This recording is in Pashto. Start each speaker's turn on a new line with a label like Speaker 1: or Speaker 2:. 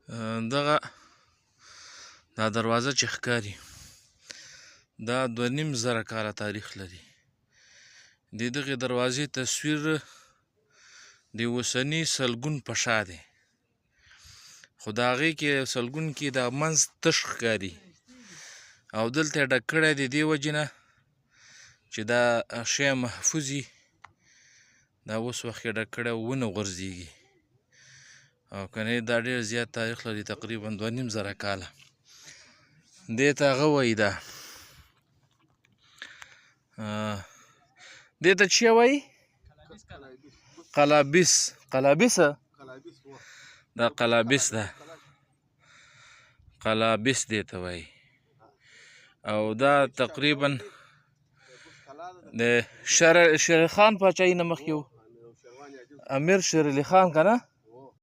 Speaker 1: دغه دا دروازه چې ښکاري دا 2500 کاله تاریخ لري. د دغې دروازې تصویر د اوسني سلګون په شا دی، خو د هغې کې سلګون کې دا منځ تش ښکاري او دلته یې ډک کړی دی دې وجې نه چې دا شی محفوظ وي. دا اوس وخت یې ډک کړی ونه غورځېږي او که نه دا ډېر زیات تاریخ لري، تقریبا 2500 کاله. دې ته هغه وایي دا دې ته څه وایي؟ قلابیس. قلابیسه؟ دا قلابیس ده، قلابیس دې ته وایي. او دا تقریبا د شیر خان پاچاهي نه مخکې و، امیر شیر علي خان که نه